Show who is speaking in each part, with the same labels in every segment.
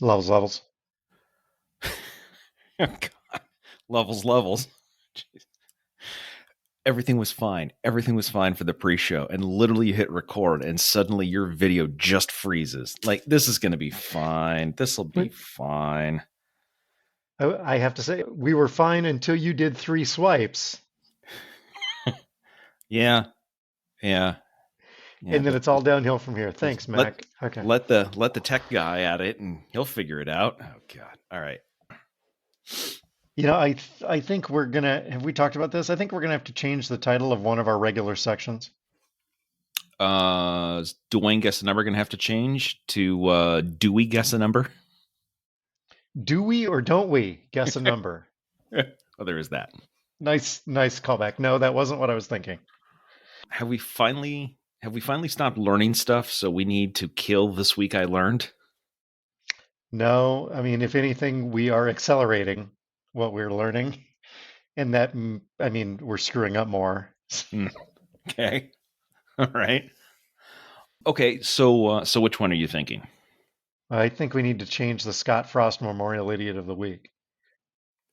Speaker 1: Levels.
Speaker 2: Oh, God. Levels. Jeez. Everything was fine. Everything was fine for the pre-show, and literally you hit record, and suddenly your video just freezes. Like, this is going to be fine. This will be
Speaker 1: But
Speaker 2: fine.
Speaker 1: I have to say, we were fine until you did 3 swipes,
Speaker 2: Yeah, yeah, yeah.
Speaker 1: and then
Speaker 2: But
Speaker 1: it's all downhill from here.
Speaker 2: just
Speaker 1: Thanks, Mac. Okay.
Speaker 2: let the tech guy at it, and he'll figure it out. Oh God. All right.
Speaker 1: I think we're gonna. Have we talked about this? I think we're gonna have to change the title of one of our regular sections.
Speaker 2: Is Dwayne guess the number going to have to change to do we guess a number?
Speaker 1: Do we or don't we guess a number?
Speaker 2: Oh, there is that.
Speaker 1: Nice callback. No, that wasn't what I was thinking.
Speaker 2: Have we finally stopped learning stuff? So we need to kill this week I learned.
Speaker 1: No, I mean, if anything, we are accelerating what we're learning, and I mean, we're screwing up more.
Speaker 2: Hmm. Okay. All right. Okay. So which one are you thinking?
Speaker 1: I think we need to change the Scott Frost Memorial Idiot of the Week.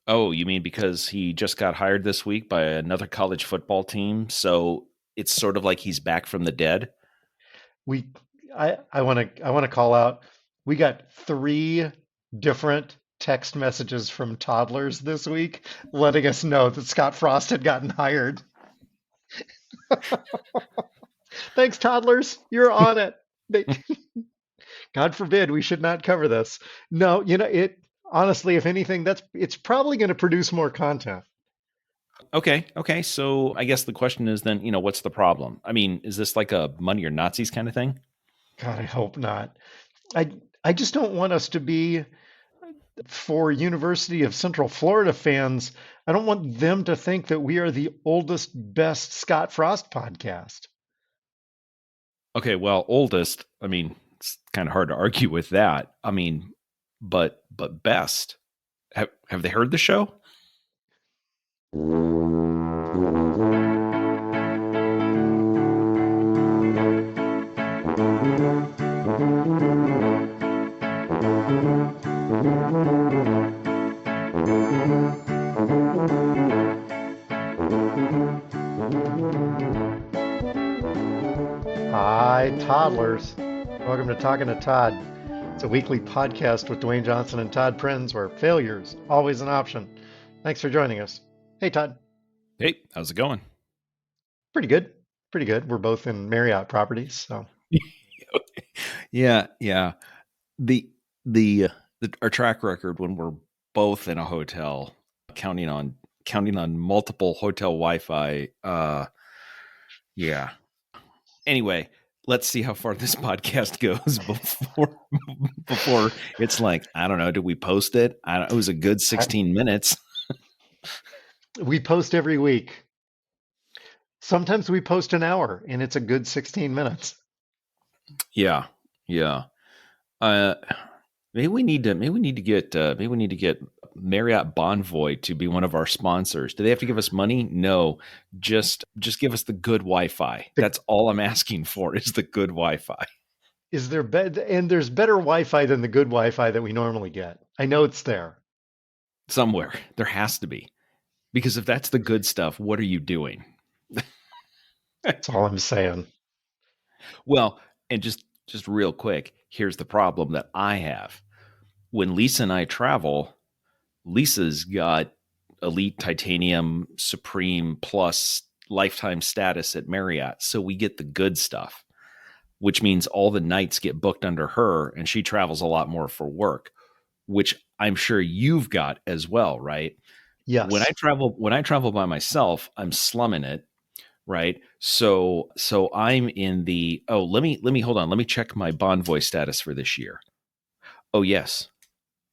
Speaker 2: Oh, you mean because he just got hired this week by another college football team? So it's sort of like he's back from the dead.
Speaker 1: We, I want to call out. We got 3 different text messages from toddlers this week, letting us know that Scott Frost had gotten hired. Thanks, toddlers. You're on it. They, God forbid we should not cover this. No, it honestly, if anything, it's probably going to produce more content.
Speaker 2: Okay. Okay. So I guess the question is then, what's the problem? I mean, is this like a money or Nazis kind of thing?
Speaker 1: God, I hope not. I I just don't want us to be for University of Central Florida fans. I don't want them to think that we are the oldest, best Scott Frost podcast.
Speaker 2: Okay. Well, oldest, I mean, it's kind of hard to argue with that. I mean, but best. Have they heard the show?
Speaker 1: Hi, toddlers. Welcome to Talking to Todd. It's a weekly podcast with Dwayne Johnson and Todd Prinz where failure's always an option. Thanks for joining us. Hey, Todd.
Speaker 2: Hey, how's it going?
Speaker 1: Pretty good. Pretty good. We're both in Marriott properties, so
Speaker 2: Yeah, yeah. The our track record when we're both in a hotel, counting on multiple hotel Wi-Fi. Yeah. Anyway, let's see how far this podcast goes before it's like, I don't know. Did we post it? It was a good
Speaker 1: I,
Speaker 2: 16 minutes.
Speaker 1: we post every week. Sometimes we post an hour and it's a good 16 minutes.
Speaker 2: Yeah, yeah. Uh, maybe we need to get Marriott Bonvoy to be one of our sponsors. Do they have to give us money? No, just give us the good Wi-Fi.
Speaker 1: The,
Speaker 2: That's all I'm asking for is the good Wi-Fi.
Speaker 1: is there and there's better Wi-Fi than the good Wi-Fi that we normally get. I know it's there.
Speaker 2: Somewhere there has to be, because if that's the good stuff, what are you doing?
Speaker 1: That's all I'm saying.
Speaker 2: Well, and just real quick, here's the problem that I have. When Lisa and I travel, Lisa's got elite titanium supreme plus lifetime status at Marriott, so we get the good stuff, which means all the nights get booked under her and she travels a lot more for work, which I'm sure you've got as well, right? When I
Speaker 1: Yes.
Speaker 2: travel when I travel by myself, I'm slumming it, right? So I'm in the let me hold on, let me check my Bonvoy status for this year. Oh yes,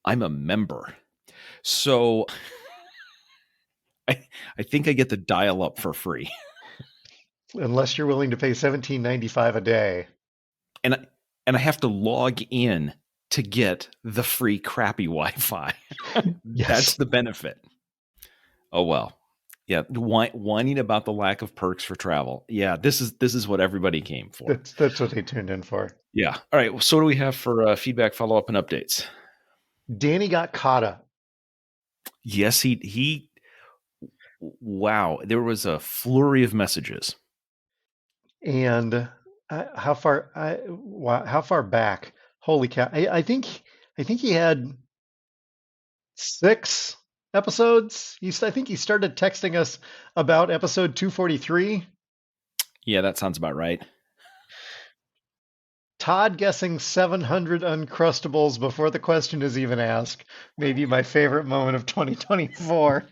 Speaker 2: I'm a member. So I, I think I get the dial up for free.
Speaker 1: Unless you're willing to pay 17.95 a day.
Speaker 2: And I, and I have to log in to get the free crappy Wi-Fi. That's
Speaker 1: Yes.
Speaker 2: the benefit. Oh well. Yeah, whining about the lack of perks for travel. Yeah, this is what everybody came for.
Speaker 1: That's what they tuned in for.
Speaker 2: Yeah. All right. So what do we have for feedback, follow up, and updates?
Speaker 1: Danny got caught up.
Speaker 2: Yes, he wow, there was a flurry of messages.
Speaker 1: And how far back? Holy cow! I think he had 6 episodes. I think he started texting us about episode 243.
Speaker 2: Yeah, that sounds about right.
Speaker 1: Todd guessing 700 Uncrustables before the question is even asked. Maybe my favorite moment of 2024.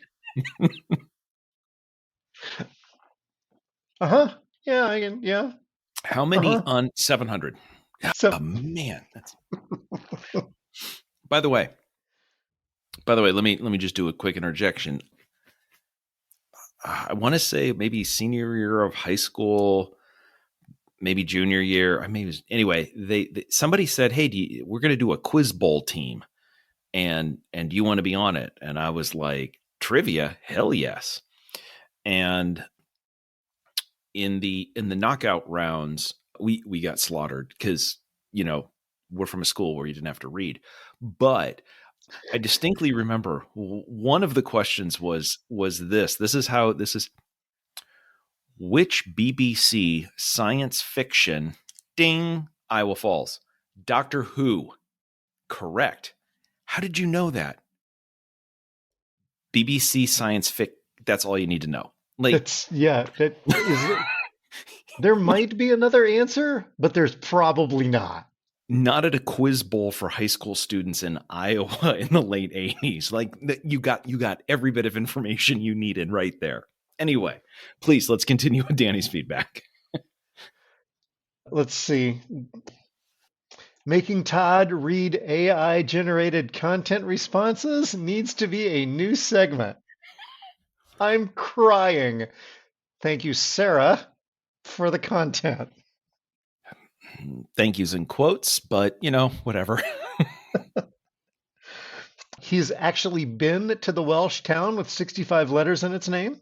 Speaker 1: Uh huh. Yeah, I can. Yeah.
Speaker 2: How
Speaker 1: Uh
Speaker 2: many
Speaker 1: huh.
Speaker 2: on 700?
Speaker 1: So
Speaker 2: Oh, man, that's by the way. By the way, let me just do a quick interjection. I want to say maybe senior year of high school, maybe junior year. I mean, anyway, somebody said, "Hey, we're going to do a quiz bowl team, and do you want to be on it?" And I was like, "Trivia, hell yes!" And in the knockout rounds, we got slaughtered because we're from a school where you didn't have to read, but I distinctly remember one of the questions was this. This is which BBC science fiction, ding, Iowa Falls, Doctor Who, correct. How did you know that? BBC science fic, that's all you need to know. Like,
Speaker 1: that's yeah. That is. There
Speaker 2: like
Speaker 1: might be another answer, but there's probably not.
Speaker 2: not at a quiz bowl for high school students in Iowa in the late 80s. Like you got every bit of information you needed right there. Anyway, please let's continue with Danny's feedback.
Speaker 1: Let's see. Making Todd read AI generated content responses needs to be a new segment. I'm crying. Thank you, Sarah, for the content.
Speaker 2: Thank yous in quotes, but whatever.
Speaker 1: He's actually been to the Welsh town with 65 letters in its name,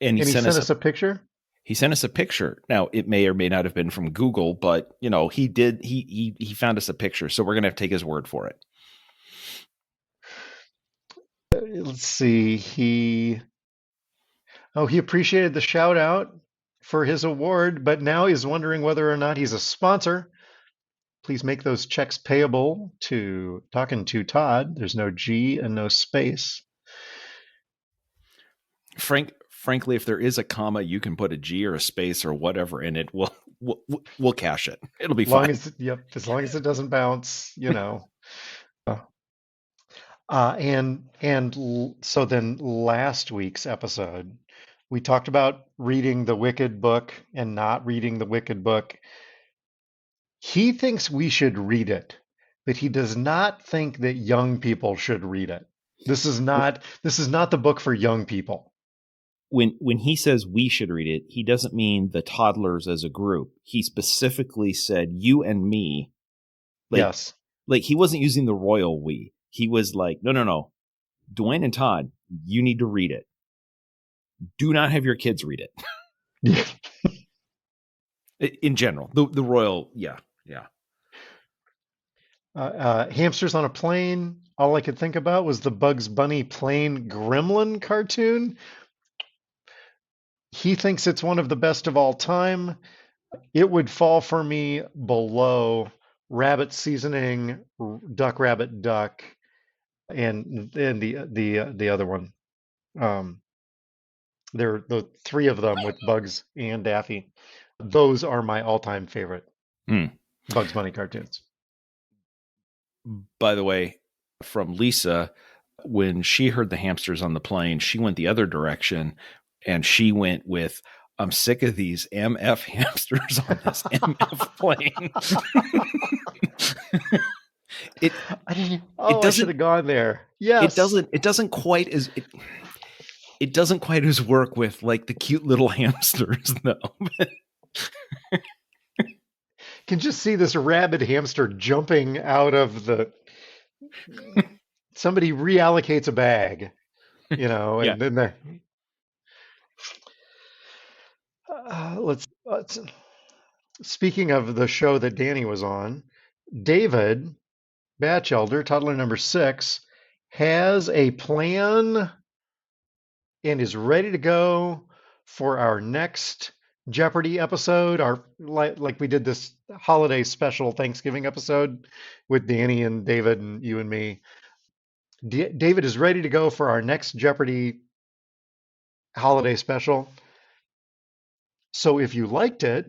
Speaker 2: And he
Speaker 1: and he
Speaker 2: sent
Speaker 1: sent
Speaker 2: us a
Speaker 1: us a picture.
Speaker 2: he sent us a picture. Now, it may or may not have been from Google, but he did he found us a picture, so we're going to have to take his word for it.
Speaker 1: Let's see. He appreciated the shout out for his award, but now he's wondering whether or not he's a sponsor. Please make those checks payable to Talking to Todd. There's no G and no space.
Speaker 2: Frankly, if there is a comma, you can put a G or a space or whatever in it. We'll cash it. It'll be fine.
Speaker 1: As long as it doesn't bounce. So then last week's episode, we talked about reading the Wicked book and not reading the Wicked book. He thinks we should read it, but he does not think that young people should read it. This is not the book for young people.
Speaker 2: When he says we should read it, he doesn't mean the toddlers as a group. He specifically said you and me. Like
Speaker 1: Yes.
Speaker 2: like he wasn't using the royal we. He was like, no, no, no. Dwayne and Todd, you need to read it. Do not have your kids read it. In general, the royal, yeah, yeah.
Speaker 1: Hamsters on a Plane. All I could think about was the Bugs Bunny plane gremlin cartoon. He thinks it's one of the best of all time. It would fall for me below Rabbit Seasoning, Duck Rabbit Duck, and the other one. Um, there are the three of them with Bugs and Daffy. Those are my all-time favorite
Speaker 2: Hmm.
Speaker 1: Bugs Bunny cartoons.
Speaker 2: By the way, from Lisa, when she heard the hamsters on the plane, she went the other direction and she went with, I'm sick of these MF hamsters on this MF plane. it
Speaker 1: I didn't.
Speaker 2: it
Speaker 1: Oh, I should
Speaker 2: doesn't
Speaker 1: have gone there.
Speaker 2: it
Speaker 1: Yes.
Speaker 2: doesn't it doesn't quite as it doesn't quite as work with like the cute little hamsters though.
Speaker 1: Can just see this rabid hamster jumping out of the. Somebody reallocates a bag,
Speaker 2: Yeah.
Speaker 1: and then the. Speaking of the show that Danny was on, David, Batchelder, toddler number 6, has a plan and is ready to go for our next Jeopardy episode, our like we did this holiday special Thanksgiving episode with Danny and David and you and me. David is ready to go for our next Jeopardy holiday special. So if you liked it,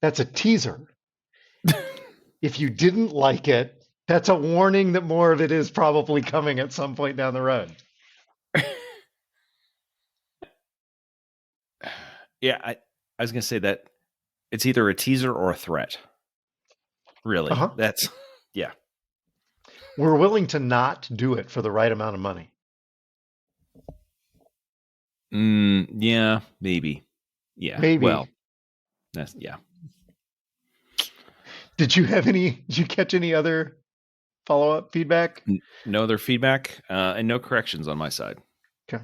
Speaker 1: that's a teaser. If you didn't like it, that's a warning that more of it is probably coming at some point down the road.
Speaker 2: Yeah, I was going to say that it's either a teaser or a threat. Really, that's yeah.
Speaker 1: We're willing to not do it for the right amount of money.
Speaker 2: Yeah, maybe. Yeah,
Speaker 1: maybe.
Speaker 2: Well, that's yeah.
Speaker 1: Did you catch any other follow-up feedback?
Speaker 2: No other feedback, and no corrections on my side.
Speaker 1: Okay.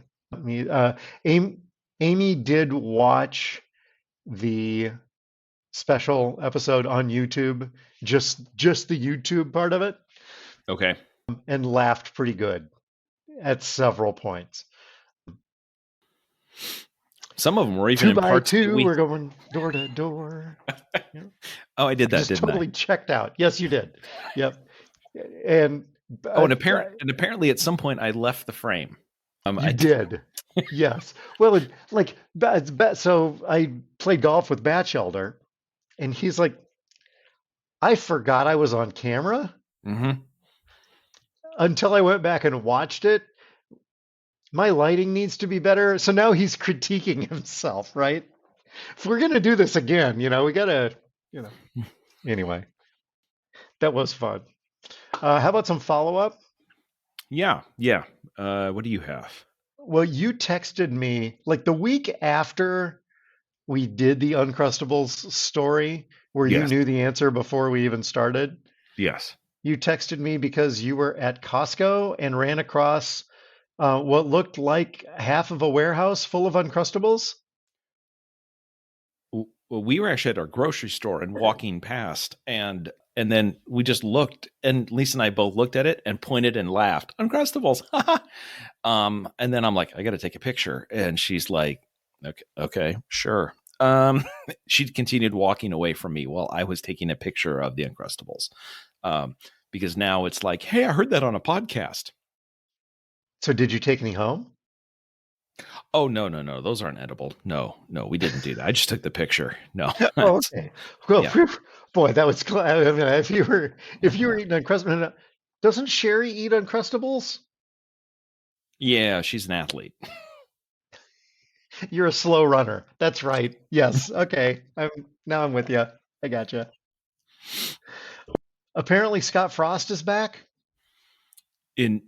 Speaker 1: Amy did watch the special episode on YouTube, just the YouTube part of it.
Speaker 2: Okay.
Speaker 1: And laughed pretty good at several points.
Speaker 2: Some of them were even in parts
Speaker 1: 2 by 2. We're going door to door.
Speaker 2: Yeah. Oh, I did that.
Speaker 1: Just totally checked out. Yes, you did. Yep. And
Speaker 2: apparently at some point I left the frame.
Speaker 1: I did. Yes. Well, so I played golf with Batchelder, and he's like, I forgot I was on camera until I went back and watched it. My lighting needs to be better. So now he's critiquing himself, right? If we're going to do this again, we got to, anyway, that was fun. How about some follow-up?
Speaker 2: Yeah. What do you have?
Speaker 1: Well, you texted me like the week after we did the Uncrustables story where you knew the answer before we even started.
Speaker 2: Yes.
Speaker 1: You texted me because you were at Costco and ran across what looked like half of a warehouse full of Uncrustables.
Speaker 2: Well, we were actually at our grocery store and walking past, and then we just looked, and Lisa and I both looked at it and pointed and laughed. Uncrustables. And then I'm like, I got to take a picture. And she's like, okay, sure. She continued walking away from me while I was taking a picture of the Uncrustables. Because now it's like, hey, I heard that on a podcast.
Speaker 1: So did you take any home?
Speaker 2: Oh, no. Those aren't edible. No, we didn't do that. I just took the picture. No.
Speaker 1: Oh, okay. Well, yeah. Boy, that was, I mean, if you were eating Uncrustables, doesn't Sherry eat Uncrustables?
Speaker 2: Yeah, she's an athlete.
Speaker 1: You're a slow runner. That's right. Yes. Okay. I'm with you. I gotcha. Apparently Scott Frost is back.
Speaker 2: In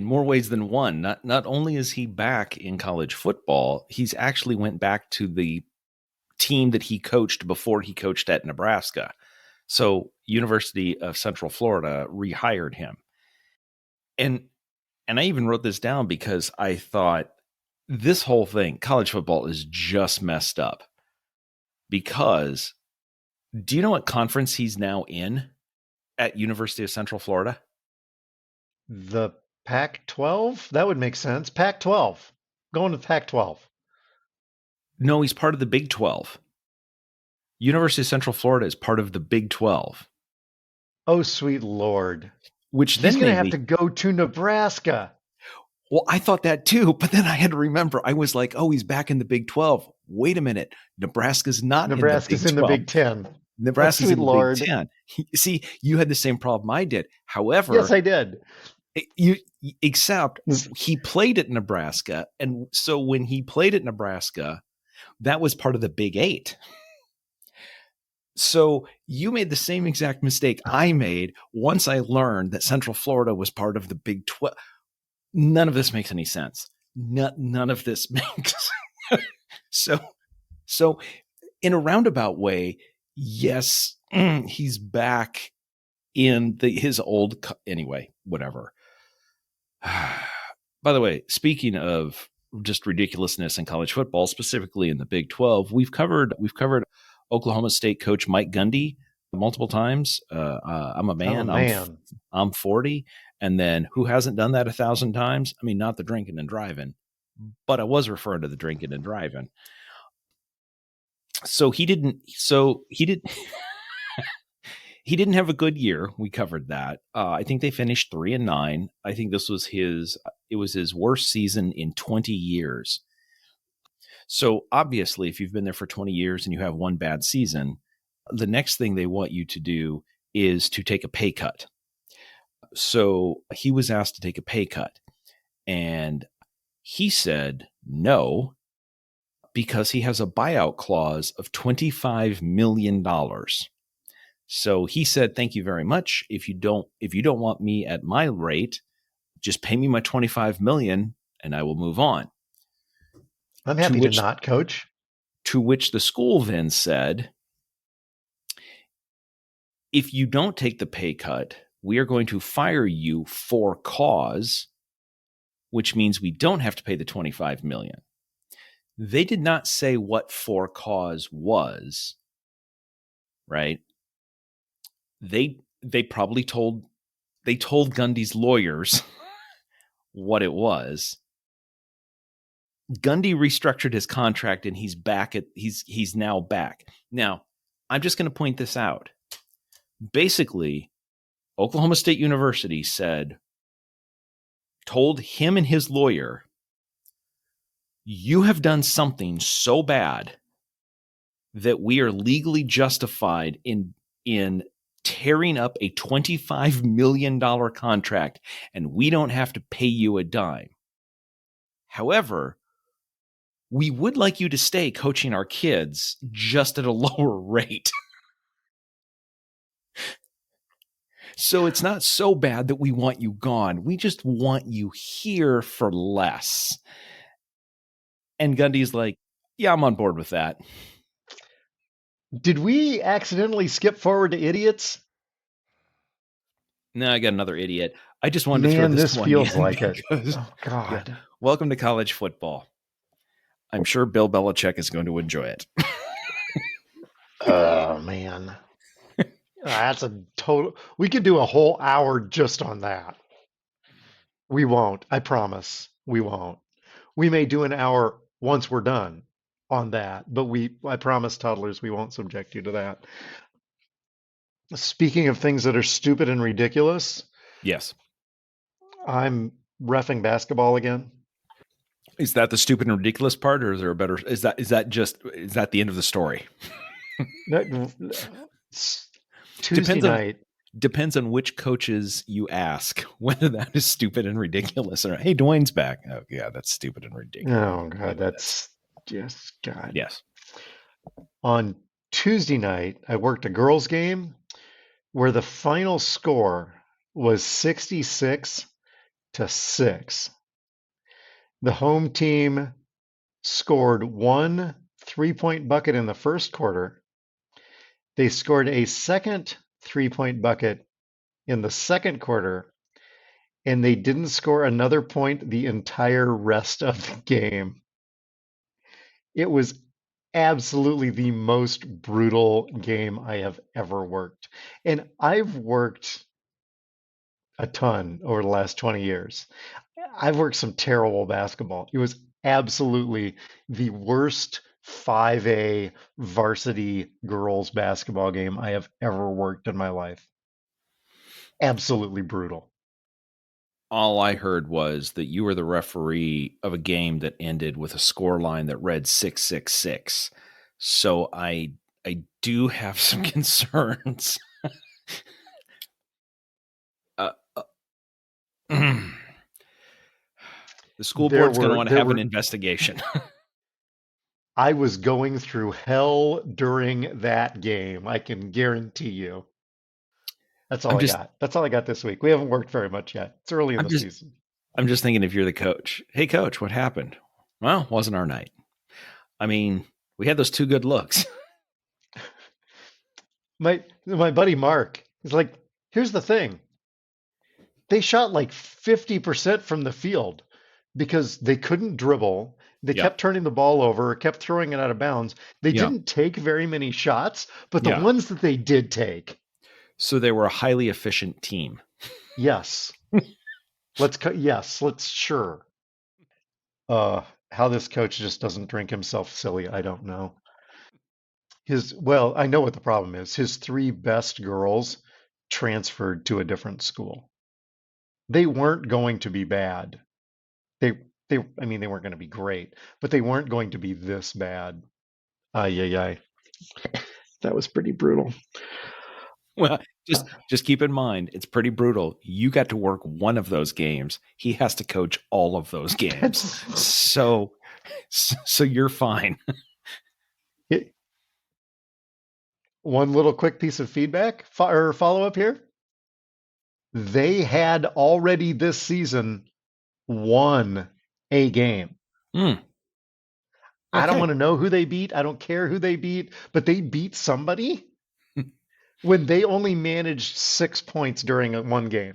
Speaker 2: more ways than one. Not only is he back in college football, he's actually went back to the team that he coached before he coached at Nebraska. So University of Central Florida rehired him. And I even wrote this down because I thought this whole thing, college football, is just messed up. Because do you know what conference he's now in at University of Central Florida?
Speaker 1: The Pac-12? That would make sense. Pac-12. Going to Pac-12.
Speaker 2: No, he's part of the Big 12. University of Central Florida is part of the Big 12.
Speaker 1: Oh, sweet Lord.
Speaker 2: Which then
Speaker 1: he's going to have to go to Nebraska.
Speaker 2: Well, I thought that too, but then I had to remember. I was like, oh, he's back in the Big 12. Wait a minute. Nebraska's not
Speaker 1: Nebraska's
Speaker 2: in the Big 12.
Speaker 1: in the Big 10.
Speaker 2: Nebraska's in the Lord. Big 10. See, you had the same problem I did. However,
Speaker 1: yes, I did.
Speaker 2: Except he played at Nebraska. And so when he played at Nebraska, that was part of the Big 8. So you made the same exact mistake I made once I learned that Central Florida was part of the Big 12. None of this makes any sense. None of this makes so in a roundabout way, yes, he's back in his old anyway, whatever. By the way, speaking of just ridiculousness in college football, specifically in the Big 12, we've covered Oklahoma State coach Mike Gundy multiple times. I'm a
Speaker 1: Oh
Speaker 2: man.
Speaker 1: man.
Speaker 2: I'm 40, and then who hasn't done that 1,000 times? I mean, not the drinking and driving, but I was referring to the drinking and driving. So he didn't. So he did. He didn't have a good year. We covered that. I think they finished 3-9. I think this was his. It was his worst season in 20 years. So obviously, if you've been there for 20 years and you have one bad season, the next thing they want you to do is to take a pay cut. So he was asked to take a pay cut, and he said no because he has a buyout clause of $25 million. So he said, "Thank you very much. If you don't want me at my rate, just pay me my 25 million and I will move on."
Speaker 1: I'm
Speaker 2: To
Speaker 1: happy to
Speaker 2: which
Speaker 1: not coach.
Speaker 2: to which the school then said, "If you don't take the pay cut, we are going to fire you for cause, which means we don't have to pay the 25 million." They did not say what for cause was, right? They probably told Gundy's lawyers what it was. Gundy restructured his contract and he's now back. Now, I'm just going to point this out. Basically, Oklahoma State University told him and his lawyer, "You have done something so bad that we are legally justified in tearing up a $25 million contract, and we don't have to pay you a dime. However, we would like you to stay coaching our kids just at a lower rate." So it's not so bad that we want you gone. We just want you here for less. And Gundy's like, "Yeah, I'm on board with that."
Speaker 1: Did we accidentally skip forward to idiots?
Speaker 2: Now I got another idiot. I just wanted to throw
Speaker 1: Man,
Speaker 2: this
Speaker 1: this
Speaker 2: one
Speaker 1: feels
Speaker 2: in
Speaker 1: like it.
Speaker 2: because,
Speaker 1: Oh
Speaker 2: yeah,
Speaker 1: God.
Speaker 2: welcome to college football. I'm sure Bill Belichick is going to enjoy it.
Speaker 1: Oh man. That's a total. We could do a whole hour just on that. We won't. I promise. We won't. We may do an hour once we're done on that, but I promise toddlers we won't subject you to that. Speaking of things that are stupid and ridiculous,
Speaker 2: Yes.
Speaker 1: I'm reffing basketball again.
Speaker 2: Is that the stupid and ridiculous part, or is there a better? Is that the end of the story?
Speaker 1: Tuesday
Speaker 2: Depends on
Speaker 1: night.
Speaker 2: depends on which coaches you ask whether that is stupid and ridiculous. Or, hey, Dwayne's back. Oh yeah, that's stupid and ridiculous.
Speaker 1: Oh God, that's just God.
Speaker 2: Yes.
Speaker 1: On Tuesday night, I worked a girls' game where the final score was 66-6. The home team scored one 3-point bucket in the first quarter. They scored a second 3-point bucket in the second quarter, and they didn't score another point the entire rest of the game. It was absolutely the most brutal game I have ever worked. And I've worked a ton over the last 20 years. I've worked some terrible basketball. It was absolutely the worst 5A varsity girls basketball game I have ever worked in my life. Absolutely brutal.
Speaker 2: All I heard was that you were the referee of a game that ended with a score line that read 666. So I do have some concerns. uh, the school
Speaker 1: There
Speaker 2: board's going to
Speaker 1: were
Speaker 2: want to
Speaker 1: there
Speaker 2: have an
Speaker 1: were
Speaker 2: investigation.
Speaker 1: I was going through hell during that game. I can guarantee you. That's all
Speaker 2: I'm
Speaker 1: I
Speaker 2: just
Speaker 1: got. That's all I got this week. We haven't worked very much yet. It's early in
Speaker 2: I'm
Speaker 1: the
Speaker 2: just
Speaker 1: season.
Speaker 2: I'm just thinking, if you're the coach, hey coach, what happened? Well, wasn't our night. I mean, we had those two good looks.
Speaker 1: My buddy Mark is like, here's the thing. They shot like 50% from the field. because they couldn't dribble. They
Speaker 2: Yeah.
Speaker 1: kept turning the ball over, kept throwing it out of bounds. They
Speaker 2: Yeah.
Speaker 1: didn't take very many shots, but the
Speaker 2: Yeah.
Speaker 1: ones that they did take,
Speaker 2: So they were a highly efficient team.
Speaker 1: yes. Let's sure. How this coach just doesn't drink himself silly, I don't know. Well, I know what the problem is. His three best girls transferred to a different school. They weren't going to be bad. I mean, they weren't going to be great, but they weren't going to be this bad. Ay, ay, ay. That was pretty brutal.
Speaker 2: Well, just keep in mind, it's pretty brutal. You got to work one of those games. He has to coach all of those games.
Speaker 1: That's
Speaker 2: So you're fine.
Speaker 1: it, one little quick piece of feedback or follow up here. They had already this season won a game.
Speaker 2: Mm,
Speaker 1: I don't
Speaker 2: okay.
Speaker 1: want to know who they beat. I don't care who they beat, but they beat somebody when they only managed 6 points during one game.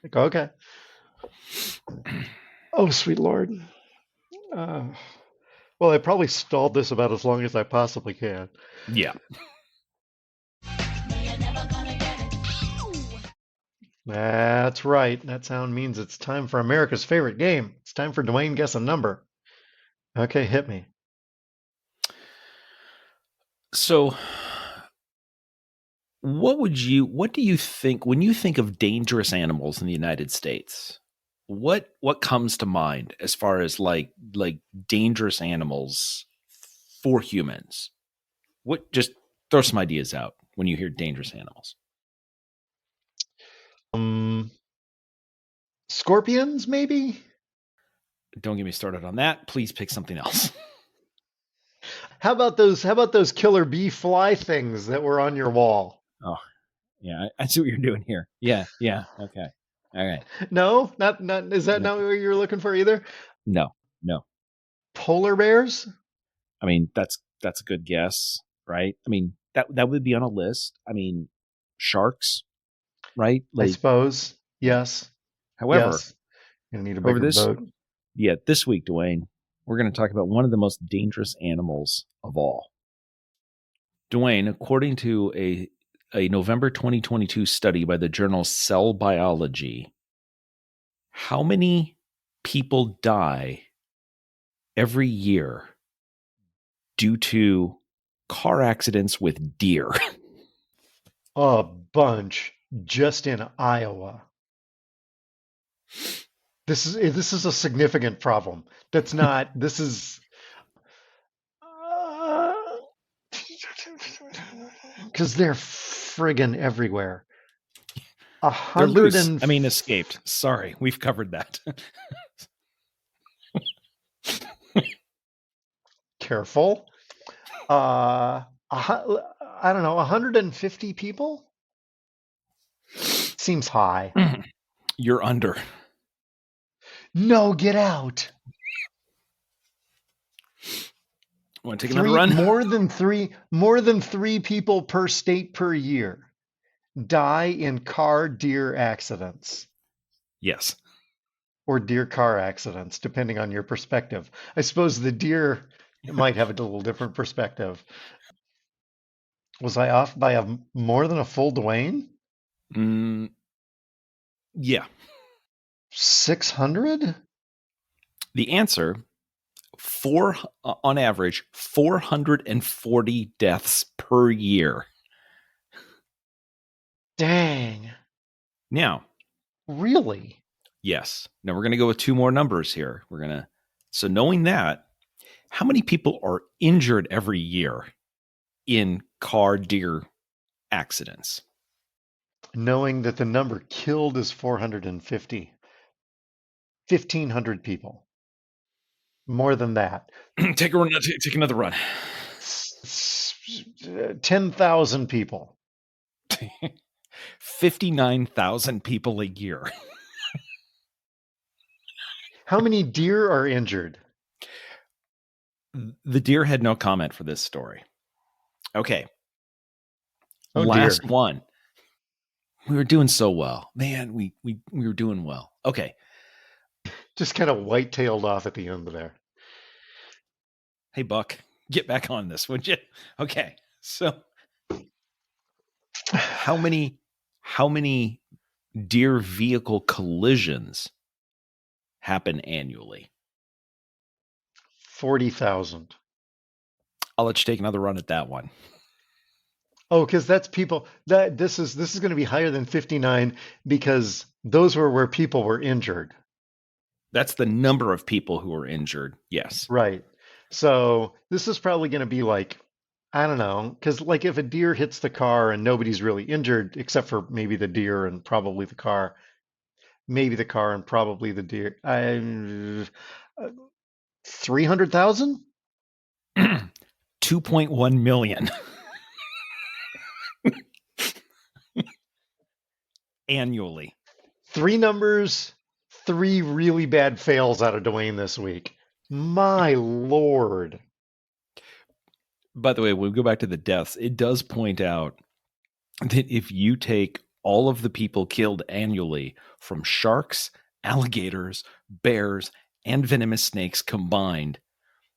Speaker 1: Like, okay. Oh, sweet Lord. Uh, well, I probably stalled this about as long as I possibly can.
Speaker 2: Yeah.
Speaker 1: That's right. That sound means it's time for America's favorite game. It's time for Dwayne Guess a Number. Okay, hit me.
Speaker 2: So what do you think when you think of dangerous animals in the United States? What comes to mind as far as like dangerous animals for humans? What just throw some ideas out when you hear dangerous animals.
Speaker 1: Um, Scorpions, maybe?
Speaker 2: Don't get me started on that. Please pick something else.
Speaker 1: How about those killer bee fly things that were on your wall?
Speaker 2: Oh, yeah, I see what you're doing here. Yeah, yeah, okay. All right.
Speaker 1: No, not is that
Speaker 2: No,
Speaker 1: not what you were looking for either?
Speaker 2: no, no.
Speaker 1: Polar bears?
Speaker 2: I mean, that's a good guess, right? I mean, that would be on a list. I mean, sharks, right?
Speaker 1: I
Speaker 2: Like,
Speaker 1: suppose. Yes.
Speaker 2: however,
Speaker 1: Yes. Gonna need a
Speaker 2: over
Speaker 1: bigger
Speaker 2: this,
Speaker 1: boat.
Speaker 2: yeah, this week, Dwayne, we're going to talk about one of the most dangerous animals of all. Dwayne, according to a November 2022 study by the journal Cell Biology, how many people die every year due to car accidents with deer?
Speaker 1: A bunch just in Iowa. This is a significant problem. That's not. This is because they're friggin' everywhere. A
Speaker 2: They're
Speaker 1: hundred
Speaker 2: loose.
Speaker 1: and
Speaker 2: I mean, escaped. Sorry, we've covered that.
Speaker 1: careful. Uh, I don't know. 150 people seems high.
Speaker 2: You're under.
Speaker 1: No, get out.
Speaker 2: Want to take another
Speaker 1: Three
Speaker 2: run?
Speaker 1: more than three people per state per year die in car deer accidents
Speaker 2: Yes.
Speaker 1: or deer car accidents, depending on your perspective. I suppose the deer might have a little different perspective. Was I off by more than a full Dwayne?
Speaker 2: Mm, yeah.
Speaker 1: 600?
Speaker 2: The answer four on average 440 deaths per year.
Speaker 1: Dang.
Speaker 2: Now,
Speaker 1: Really?
Speaker 2: yes. Now we're going to go with two more numbers here. So knowing that, how many people are injured every year in car deer accidents?
Speaker 1: Knowing that the number killed is 450. 1,500 people. More than that.
Speaker 2: Take a run. Take another run.
Speaker 1: 10,000 people.
Speaker 2: 59,000 people a year.
Speaker 1: How many deer are injured?
Speaker 2: The deer had no comment for this story. Okay.
Speaker 1: Oh
Speaker 2: Last
Speaker 1: dear.
Speaker 2: one. We were doing so well. Man, we were doing well. Okay.
Speaker 1: just kind of white-tailed off at the end there.
Speaker 2: Hey, Buck, get back on this, would you? Okay. So how many deer vehicle collisions happen annually?
Speaker 1: 40,000.
Speaker 2: I'll let you take another run at that one.
Speaker 1: Oh, because that's people that this is going to be higher than 59 because those were where people were injured.
Speaker 2: That's the number of people who are injured. Yes.
Speaker 1: Right. So this is probably going to be like, I don't know, because like if a deer hits the car and nobody's really injured except for maybe the deer and probably the car, maybe the car and probably the deer, 300,000?
Speaker 2: 2.1 million annually.
Speaker 1: Three numbers, three really bad fails out of Dwayne this week. My Lord.
Speaker 2: By the way, when we go back to the deaths, it does point out that if you take all of the people killed annually from sharks, alligators, bears, and venomous snakes combined,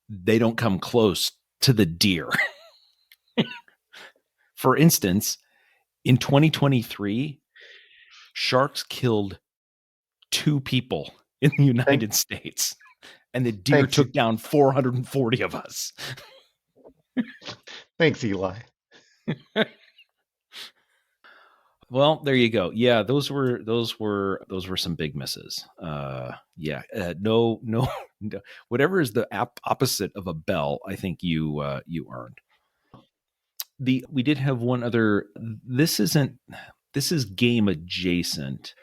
Speaker 2: they don't come close to the deer. For instance, in 2023, sharks killed 2 people in the
Speaker 1: Thank,
Speaker 2: United States, and the deer
Speaker 1: thanks,
Speaker 2: took down 440 of us.
Speaker 1: thanks, Eli.
Speaker 2: Well, there you go. Yeah, those were some big misses. No, no, no, whatever is the opposite of a bell, I think you earned. We did have one other. This is game adjacent.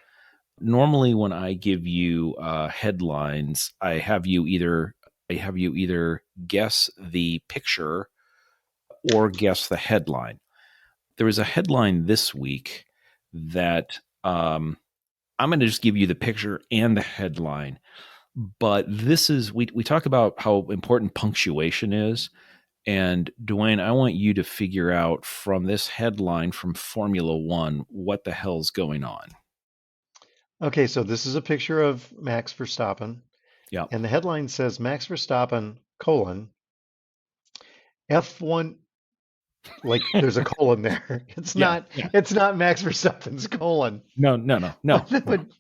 Speaker 2: Normally, when I give you headlines, I have you either guess the picture or guess the headline. There was a headline this week that I'm going to just give you the picture and the headline. But this is, we talk about how important punctuation is. And Dwayne, I want you to figure out from this headline from Formula One what the hell's going on.
Speaker 1: Okay, so this is a picture of Max Verstappen,
Speaker 2: Yeah.
Speaker 1: and the headline says Max Verstappen, colon, F1, like there's a colon there. It's
Speaker 2: Yeah.
Speaker 1: not
Speaker 2: Yeah.
Speaker 1: it's not Max Verstappen's colon.
Speaker 2: No. That
Speaker 1: No.
Speaker 2: would,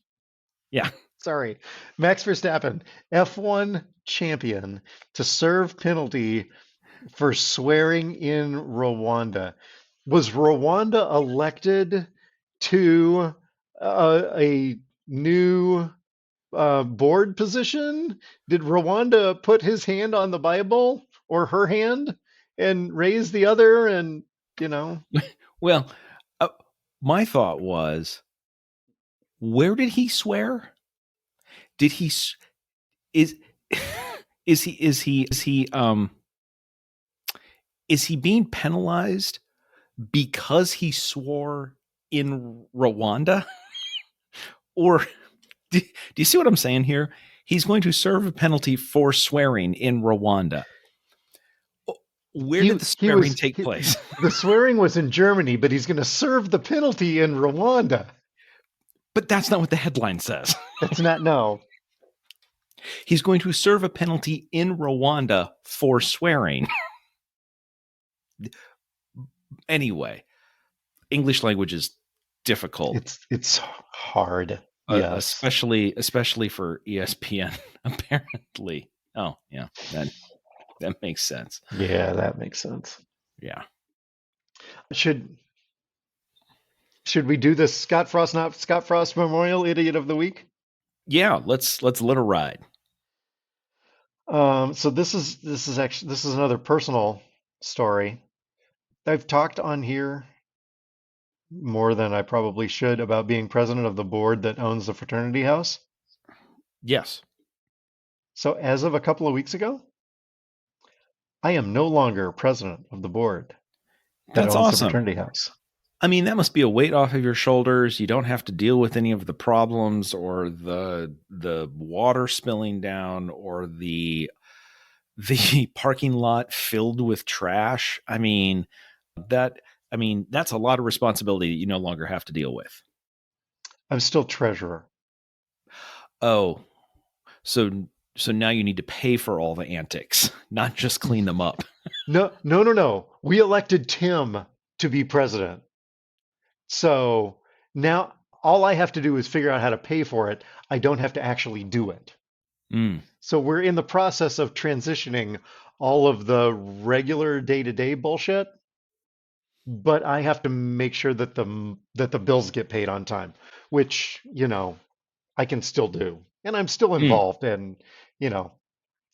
Speaker 2: yeah.
Speaker 1: Sorry. Max Verstappen, F1 champion to serve penalty for swearing in Rwanda. Was Rwanda elected to a new board position? Did Rwanda put his hand on the Bible or her hand and raise the other? And, you know,
Speaker 2: Well, uh, my thought was, where did he swear? Did he is is he being penalized because he swore in Rwanda? Or do you see what I'm saying here? He's going to serve a penalty for swearing in Rwanda. Where did the
Speaker 1: he
Speaker 2: swearing
Speaker 1: was,
Speaker 2: take place?
Speaker 1: the swearing was in Germany, but he's going to serve the penalty in Rwanda.
Speaker 2: But that's not what the headline says.
Speaker 1: That's not, no.
Speaker 2: He's going to serve a penalty in Rwanda for swearing. Anyway, English language is difficult.
Speaker 1: It's hard. Yes.
Speaker 2: Especially for ESPN, apparently. Oh, yeah, that makes sense.
Speaker 1: Yeah, that makes sense.
Speaker 2: Yeah.
Speaker 1: Should we do this Scott Frost Memorial Idiot of the Week?
Speaker 2: Yeah, let's let her ride.
Speaker 1: So this is another personal story. I've talked on here more than I probably should about being president of the board that owns the fraternity house.
Speaker 2: Yes.
Speaker 1: So as of a couple of weeks ago, I am no longer president of the board that
Speaker 2: That's
Speaker 1: owns the
Speaker 2: awesome.
Speaker 1: fraternity house.
Speaker 2: I mean, that must be a weight off of your shoulders. You don't have to deal with any of the problems or the water spilling down or the parking lot filled with trash. That's a lot of responsibility that you no longer have to deal with.
Speaker 1: I'm still treasurer.
Speaker 2: Oh, So so now you need to pay for all the antics, not just clean them up.
Speaker 1: No, no, no, no. We elected Tim to be president. So now all I have to do is figure out how to pay for it. I don't have to actually do it.
Speaker 2: Mm.
Speaker 1: So we're in the process of transitioning all of the regular day-to-day bullshit, but I have to make sure that the bills get paid on time, which, I can still do. And I'm still
Speaker 2: Mm.
Speaker 1: involved and, you know,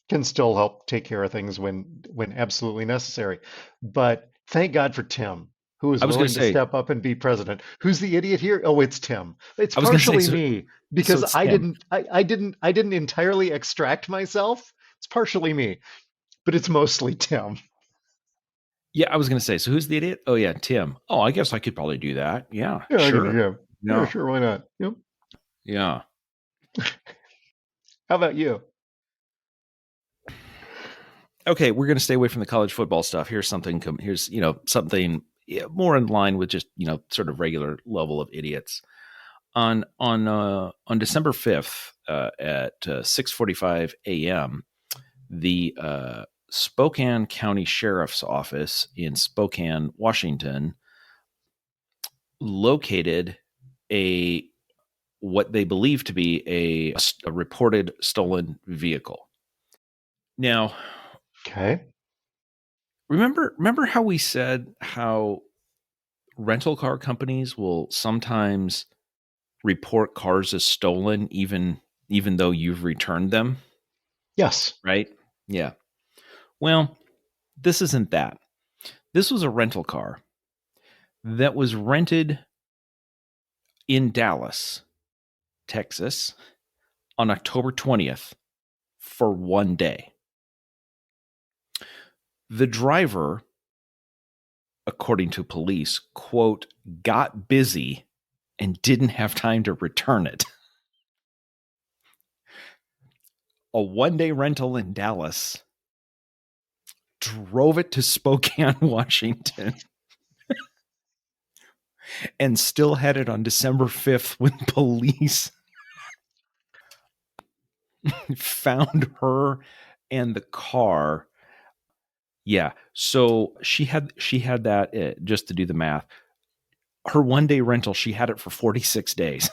Speaker 1: can still help take care of things when absolutely necessary. But thank God for Tim, who is
Speaker 2: I was going to
Speaker 1: willing to
Speaker 2: say,
Speaker 1: step up and be president. Who's the idiot here? Oh, it's Tim. It's
Speaker 2: I was going to say,
Speaker 1: partially
Speaker 2: so,
Speaker 1: me
Speaker 2: so
Speaker 1: because
Speaker 2: it's
Speaker 1: I
Speaker 2: Tim.
Speaker 1: didn't I didn't entirely extract myself. It's partially me, but it's mostly Tim.
Speaker 2: Yeah, I was going to say, so who's the idiot? Oh, yeah, Tim. Oh, I guess I could probably do that. Yeah,
Speaker 1: Yeah, I can,
Speaker 2: sure.
Speaker 1: yeah. Yeah,
Speaker 2: Yeah,
Speaker 1: sure, why not? Yep.
Speaker 2: yeah.
Speaker 1: How about you?
Speaker 2: Okay, we're going to stay away from the college football stuff. Here's something. Here's something more in line with just sort of regular level of idiots. On December 5th at 6:45 a.m., the Spokane County Sheriff's Office in Spokane, Washington, located a what they believe to be a reported stolen vehicle. Now,
Speaker 1: Okay.
Speaker 2: remember how we said how rental car companies will sometimes report cars as stolen even though you've returned them,
Speaker 1: Yes.
Speaker 2: right? Yeah. Well, this isn't that. This was a rental car that was rented in Dallas, Texas on October 20th for 1 day. The driver, according to police, quote, got busy and didn't have time to return it. A 1 day rental in Dallas, drove it to Spokane, Washington, and still had it on December 5th when police found her and the car. Yeah. So she had that just to do the math. Her 1 day rental, she had it for 46 days.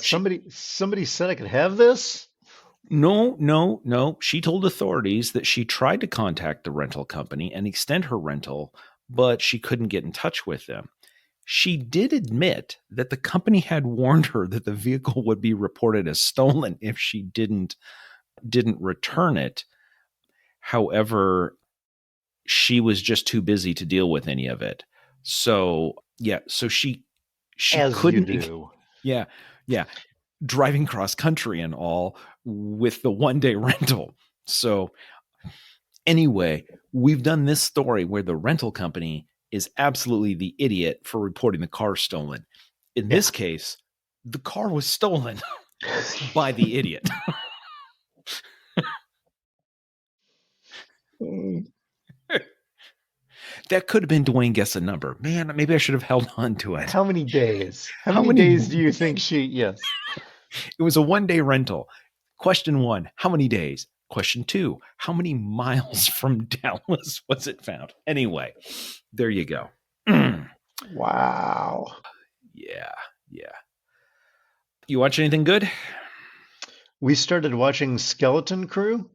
Speaker 2: She,
Speaker 1: Somebody said I could have this.
Speaker 2: no, no, no. She told authorities that she tried to contact the rental company and extend her rental, but she couldn't get in touch with them. She did admit that the company had warned her that the vehicle would be reported as stolen if she didn't return it. However, she was just too busy to deal with any of it. So, yeah, so she
Speaker 1: As you
Speaker 2: couldn't
Speaker 1: do.
Speaker 2: yeah, yeah, driving cross country and all with the 1 day rental. So, anyway, we've done this story where the rental company is absolutely the idiot for reporting the car stolen. In
Speaker 1: Yeah.
Speaker 2: this case, the car was stolen by the idiot. That could have been Dwayne Guess a Number. Man, maybe I should have held on to it.
Speaker 1: How many days? How
Speaker 2: How
Speaker 1: many
Speaker 2: many?
Speaker 1: days do you think she? Yes.
Speaker 2: It was a 1 day rental. Question one, how many days? Question two, how many miles from Dallas was it found? Anyway, there you go.
Speaker 1: Wow.
Speaker 2: Yeah, yeah. You watch anything good?
Speaker 1: We started watching Skeleton Crew.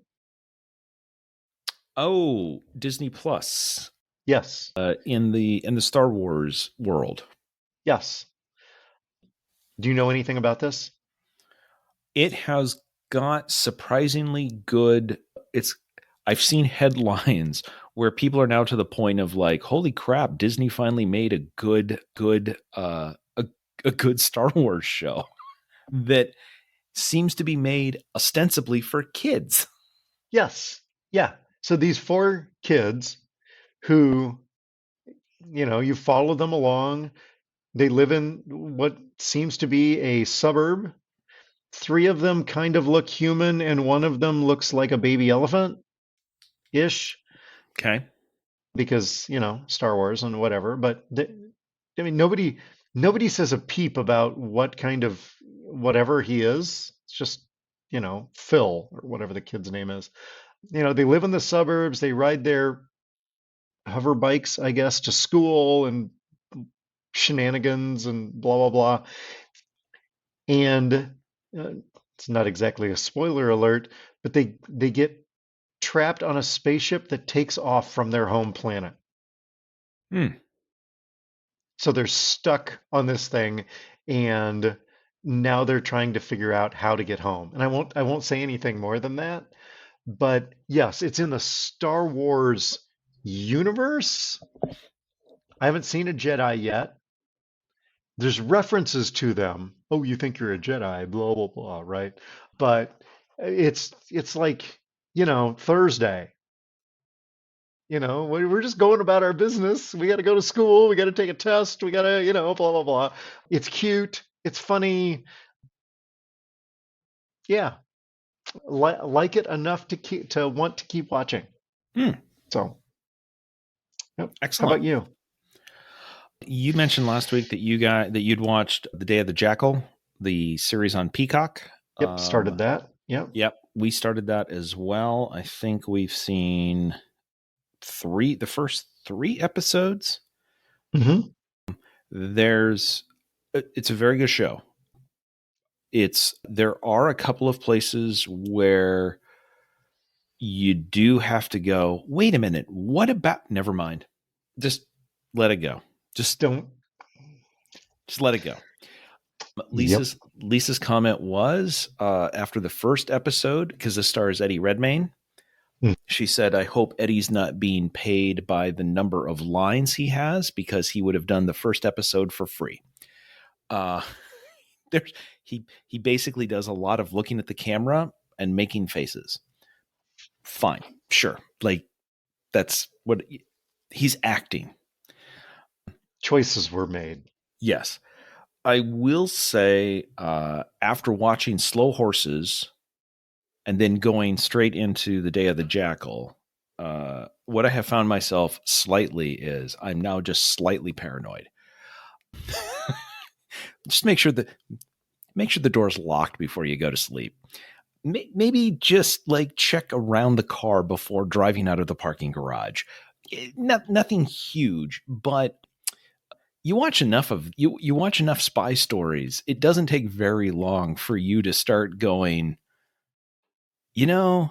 Speaker 2: Oh, Disney Plus.
Speaker 1: Yes.
Speaker 2: In the Star Wars world.
Speaker 1: Yes. Do you know anything about this?
Speaker 2: It has got surprisingly good. It's I've seen headlines where people are now to the point of like, holy crap, Disney finally made a a good Star Wars show that seems to be made ostensibly for kids.
Speaker 1: Yes. Yeah. So these four kids who, you follow them along. They live in what seems to be a suburb. Three of them kind of look human, and one of them looks like a baby elephant ish,
Speaker 2: Okay.
Speaker 1: because, Star Wars and whatever. But I mean, nobody says a peep about what kind of whatever he is. It's just, Phil or whatever the kid's name is. They live in the suburbs. They ride their hover bikes, I guess, to school and shenanigans and blah, blah, blah. And it's not exactly a spoiler alert, but they get trapped on a spaceship that takes off from their home planet.
Speaker 2: Hmm.
Speaker 1: So they're stuck on this thing, and now they're trying to figure out how to get home. And I won't say anything more than that. But yes, it's in the Star Wars universe. I haven't seen a Jedi yet. There's references to them. Oh, you think you're a Jedi, blah blah blah, right? But it's like, Thursday. We're just going about our business. We got to go to school. We got to take a test. We got to, blah, blah, blah. It's cute. It's funny. Yeah. Like it enough to want to keep watching.
Speaker 2: Hmm.
Speaker 1: So, yep. How
Speaker 2: Excellent.
Speaker 1: about you?
Speaker 2: You mentioned last week that you'd watched The Day of the Jackal, the series on Peacock.
Speaker 1: Yep. Started that. Yep.
Speaker 2: Yep, we started that as well. I think we've seen the first 3 episodes.
Speaker 1: Mm-hmm.
Speaker 2: It's a very good show. There are a couple of places where you do have to go, wait a minute, what about, never mind. Just let it go. Just
Speaker 1: Don't.
Speaker 2: let it go.
Speaker 1: Yep.
Speaker 2: Lisa's comment was after the first episode, because this stars Eddie Redmayne.
Speaker 1: Mm.
Speaker 2: She said, I hope Eddie's not being paid by the number of lines he has, because he would have done the first episode for free. He basically does a lot of looking at the camera and making faces. Fine, sure. Like, that's what he's acting.
Speaker 1: Choices were made.
Speaker 2: Yes. I will say, after watching Slow Horses and then going straight into The Day of the Jackal, what I have found myself slightly is I'm now just slightly paranoid. Just make sure the door's locked before you go to sleep. Maybe just like check around the car before driving out of the parking garage. Nothing huge, but you watch enough spy stories. It doesn't take very long for you to start going, a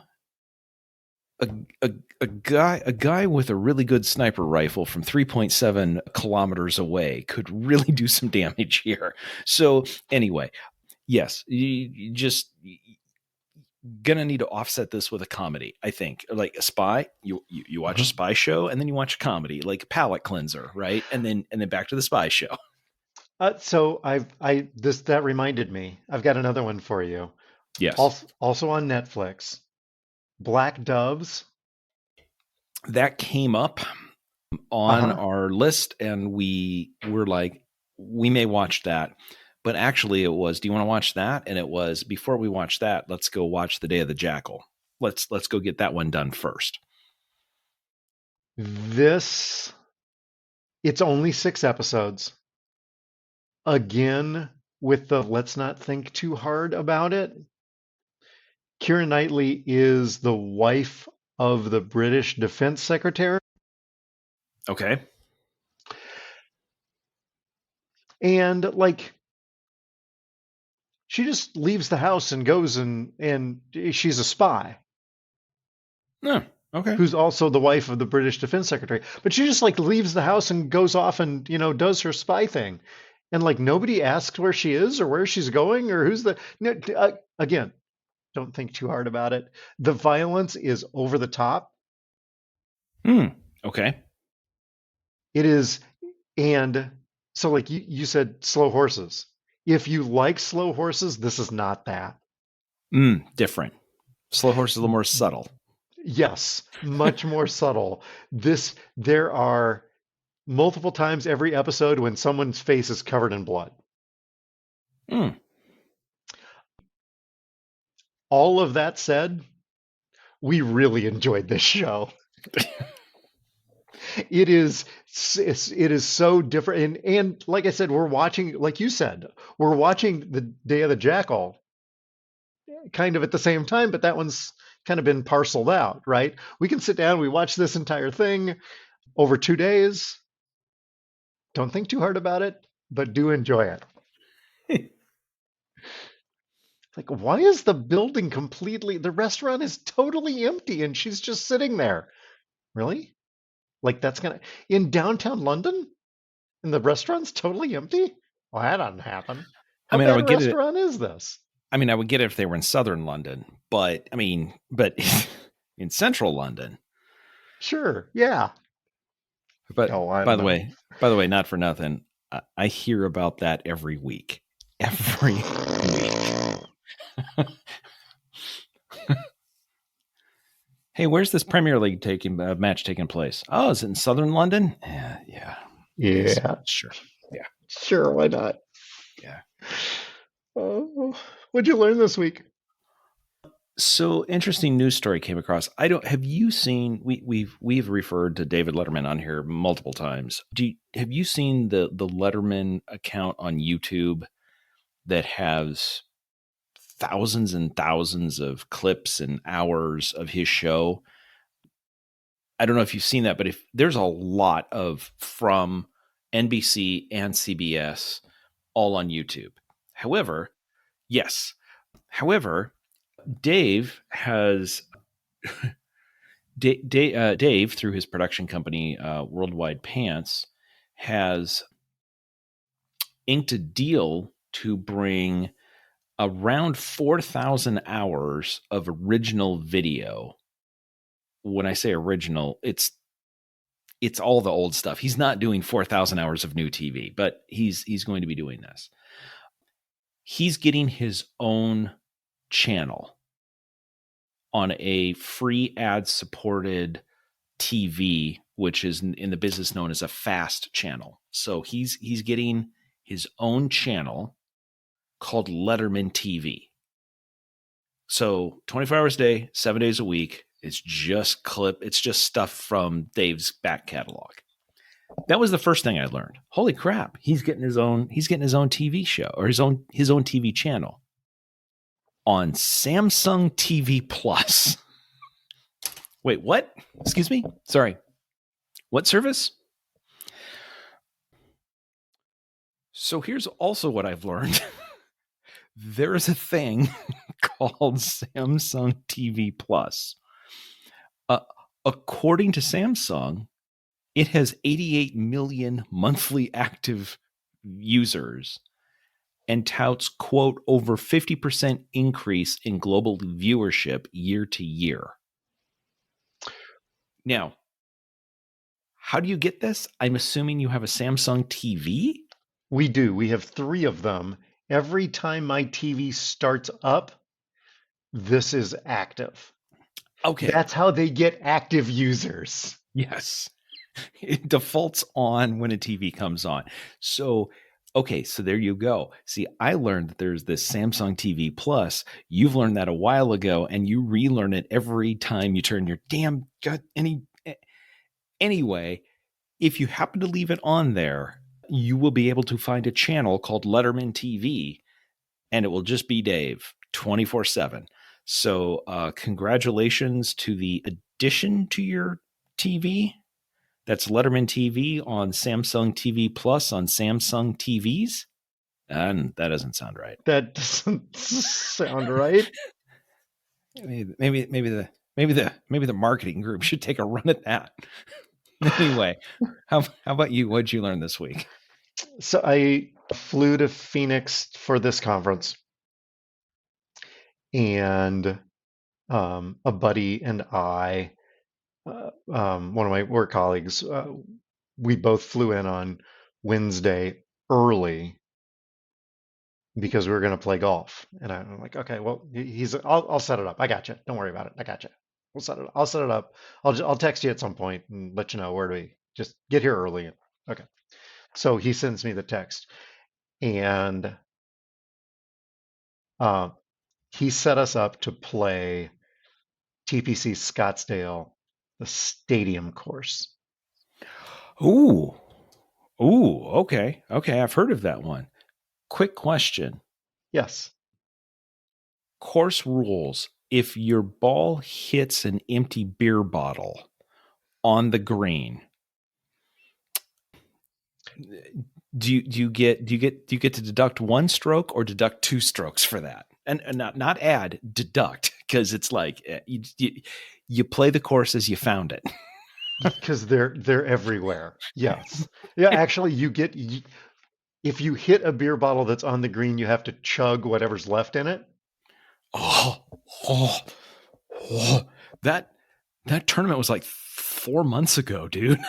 Speaker 2: guy with a really good sniper rifle from 3.7 kilometers away could really do some damage here. So anyway, yes, you just gonna need to offset this with a comedy. I think, like a spy, you watch a spy show and then you watch a comedy, like a palate cleanser, right? And then back to the spy show.
Speaker 1: So that reminded me. I've got another one for you.
Speaker 2: Yes,
Speaker 1: Also on Netflix. Black Doves.
Speaker 2: that came up on
Speaker 1: Uh-huh.
Speaker 2: our list, and we were like, we may watch that. But actually, it was, do you want to watch that? And it was, before we watch that, let's go watch The Day of the Jackal. Let's go get that one done first.
Speaker 1: It's only 6 episodes. Again, with the let's not think too hard about it. Keira Knightley is the wife of the British Defense Secretary.
Speaker 2: Okay.
Speaker 1: And like she just leaves the house and goes and she's a spy
Speaker 2: No. Okay.
Speaker 1: who's also the wife of the British Defense Secretary. But she just like leaves the house and goes off and, does her spy thing. And like nobody asks where she is or where she's going or who's the no, again, don't think too hard about it. The violence is over the top.
Speaker 2: Okay.
Speaker 1: It is, and so like you said, slow horses. If you like slow horses, this is not that.
Speaker 2: Different. Slow Horse is a little more subtle.
Speaker 1: Yes, much more subtle. There are multiple times every episode when someone's face is covered in blood. All of that said, we really enjoyed this show. it is so different. And like I said, we're watching, like you said, we're watching the Day of the Jackal kind of at the same time, but that one's kind of been parceled out, right? We can sit down, we watch this entire thing over 2 days. Don't think too hard about it, but do enjoy it. Like, why is the building completely, the restaurant is totally empty and she's just sitting there? Really? Like, that's gonna, in downtown London? And the restaurant's totally empty? Well, that doesn't happen.
Speaker 2: I
Speaker 1: How
Speaker 2: mean, I
Speaker 1: bad a
Speaker 2: would get it.
Speaker 1: restaurant is this?
Speaker 2: I mean, I would get it if they were in southern London, but I mean, but in central London.
Speaker 1: Sure, yeah.
Speaker 2: But
Speaker 1: Oh, I don't know.
Speaker 2: by the way, not for nothing, I hear about that every week. Every week. Hey, where's this Premier League match taking place? Oh, is it in southern London? Yeah, yeah, it is.
Speaker 1: Yeah,
Speaker 2: Sure. Yeah,
Speaker 1: sure, why not?
Speaker 2: yeah.
Speaker 1: Oh, what'd you learn this week?
Speaker 2: So interesting news story came across. I don't have you seen we've referred to David Letterman on here multiple times. Have you seen the Letterman account on YouTube that has thousands and thousands of clips and hours of his show? I don't know if you've seen that, but if there's a lot of from NBC and CBS all on YouTube. However, yes. However, Dave has Dave through his production company Worldwide Pants has inked a deal to bring around 4,000 hours of original video. When I say original, it's all the old stuff. He's not doing 4,000 hours of new TV, but he's going to be doing this. He's getting his own channel on a free ad supported TV, which is in the business known as a fast channel. So he's getting his own channel called Letterman TV. So 24 hours a day, 7 days a week. It's just stuff from Dave's back catalog. That was the first thing I learned. Holy crap, he's getting his own TV show or his own TV channel on Samsung TV Plus. Wait, what? Excuse me? Sorry. What service? So here's also what I've learned. There is a thing called Samsung TV Plus. According to Samsung, it has 88 million monthly active users and touts, quote, over 50% increase in global viewership year to year. Now, how do you get this? I'm assuming you have a Samsung TV?
Speaker 1: We do. We have 3 of them. Every time my TV starts up, this is active.
Speaker 2: Okay.
Speaker 1: That's how they get active users.
Speaker 2: Yes. It defaults on when a TV comes on. So, okay, so there you go. See, I learned that there's this Samsung TV Plus. You've learned that a while ago, and you relearn it every time you turn your damn gut. Anyway, if you happen to leave it on there, you will be able to find a channel called Letterman TV, and it will just be Dave 24/7. So, congratulations to the addition to your TV. That's Letterman TV on Samsung TV Plus on Samsung TVs. And that doesn't sound right.
Speaker 1: That doesn't sound right.
Speaker 2: Maybe the marketing group should take a run at that. Anyway, how about you? What'd you learn this week?
Speaker 1: So I flew to Phoenix for this conference, and a buddy and I, one of my work colleagues, we both flew in on Wednesday early because we were going to play golf. And I'm like, okay, well, I'll set it up. I got you. Don't worry about it. I got you. I'll set it up. I'll text you at some point and let you know where do we just get here early. Okay. So he sends me the text, and he set us up to play TPC Scottsdale, the stadium course.
Speaker 2: Ooh. Ooh, okay. Okay, I've heard of that one. Quick question.
Speaker 1: Yes.
Speaker 2: Course rules. If your ball hits an empty beer bottle on the green, do you get to deduct one stroke or deduct two strokes for that? And not add, deduct, because it's like you play the course as you found it.
Speaker 1: Because they're everywhere. Yes. Yeah, actually if you hit a beer bottle that's on the green, you have to chug whatever's left in it.
Speaker 2: Oh, oh, oh. That tournament was like 4 months ago, dude.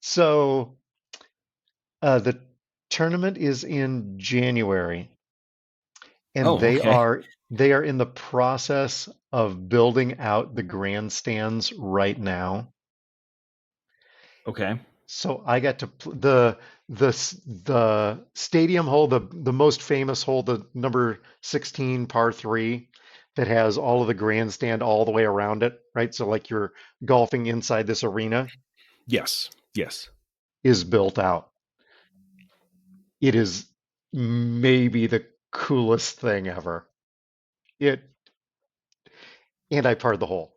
Speaker 1: So the tournament is in January, and
Speaker 2: Oh, okay.
Speaker 1: they are in the process of building out the grandstands right now.
Speaker 2: Okay.
Speaker 1: So I got to the stadium hole, the most famous hole, the number 16 par 3 that has all of the grandstand all the way around it, right? So like you're golfing inside this arena
Speaker 2: Yes. Yes.
Speaker 1: is built out. It is maybe the coolest thing ever. It and I parred the hole.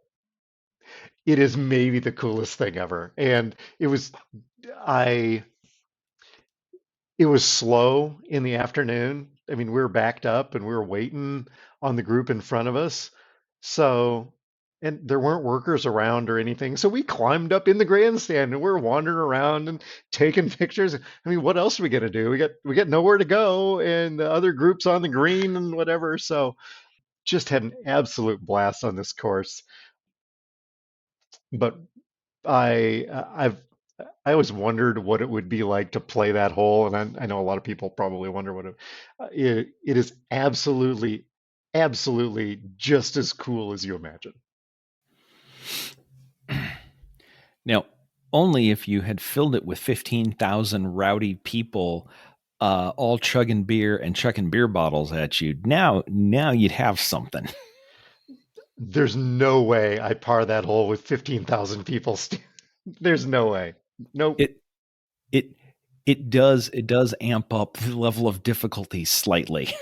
Speaker 1: It is maybe the coolest thing ever. And I it was slow in the afternoon. I mean, we were backed up and we were waiting on the group in front of us. So, and there weren't workers around or anything. So we climbed up in the grandstand and we are wandering around and taking pictures. I mean, what else are we gonna do? We got nowhere to go, and the other groups on the green and whatever. So just had an absolute blast on this course. But I've I always wondered what it would be like to play that hole, and I know a lot of people probably wonder what it is. Absolutely just as cool as you imagine.
Speaker 2: Now, only if you had filled it with 15,000 rowdy people, all chugging beer and chucking beer bottles at you. Now you'd have something.
Speaker 1: There's no way I par that hole with 15,000 people. There's no way. Nope.
Speaker 2: It it it does amp up the level of difficulty slightly.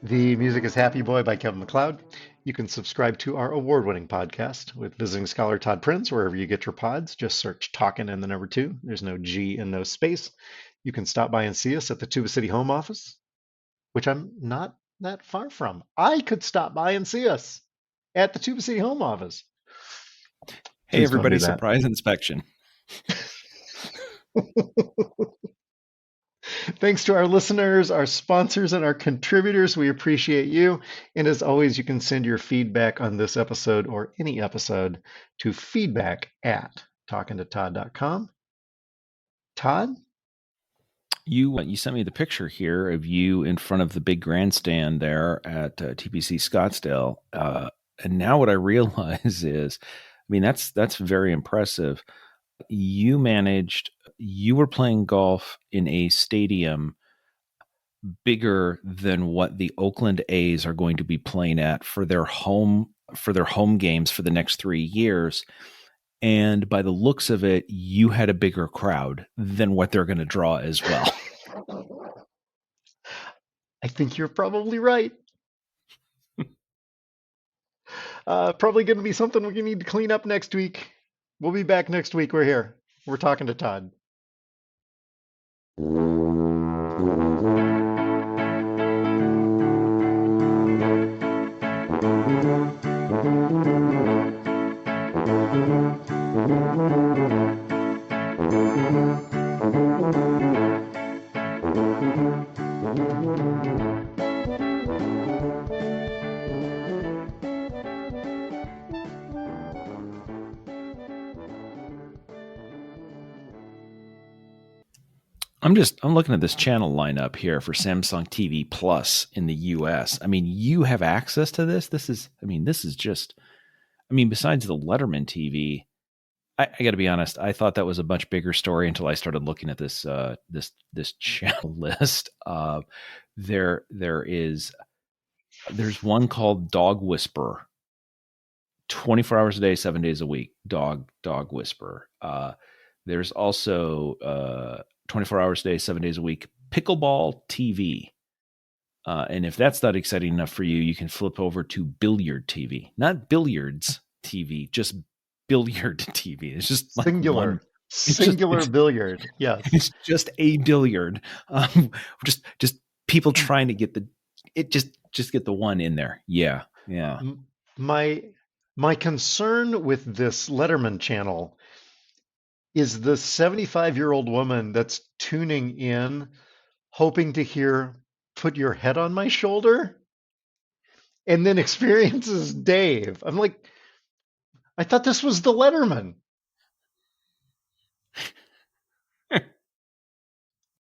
Speaker 1: The music is Happy Boy by Kevin MacLeod. You can subscribe to our award-winning podcast with visiting scholar Todd Prince wherever you get your pods. Just search Talkin' and the number 2. There's no G and no space. You can stop by and see us at the Tuba City home office, which I'm not that far from. I could stop by and see us at the Tuba City home office.
Speaker 2: Hey,
Speaker 1: Please don't
Speaker 2: everybody,
Speaker 1: do that.
Speaker 2: surprise inspection.
Speaker 1: Thanks to our listeners, our sponsors, and our contributors. We appreciate you. And as always, you can send your feedback on this episode or any episode to feedback@talkingtotodd.com. Todd?
Speaker 2: You sent me the picture here of you in front of the big grandstand there at TPC Scottsdale, and now what I realize is, I mean, that's very impressive. You were playing golf in a stadium bigger than what the Oakland A's are going to be playing at for their home games for the next 3 years. And by the looks of it, you had a bigger crowd than what they're going to draw as well.
Speaker 1: I think you're probably right. Probably going to be something we need to clean up next week. We'll be back next week. We're here. We're talking to Todd.
Speaker 2: I'm looking at this channel lineup here for Samsung TV Plus in the US. I mean, you have access to this. This is just, I mean, besides the Letterman TV, I got to be honest. I thought that was a much bigger story until I started looking at this channel list. There is there's one called Dog Whisperer, 24 hours a day, 7 days a week. Dog Whisperer. There's also 24 hours a day, 7 days a week. Pickleball TV. And if that's not exciting enough for you, you can flip over to Billiard TV, not billiards TV, just billiard TV. It's just like one.
Speaker 1: Singular,
Speaker 2: It's just
Speaker 1: singular billiard. Yes.
Speaker 2: it's just a billiard. Just people trying to get the it just get the one in there. Yeah, yeah.
Speaker 1: M- My my concern with this Letterman channel is the 75-year-old woman that's tuning in, hoping to hear "Put your head on my shoulder," and then experiences Dave. I'm like, I thought this was the Letterman.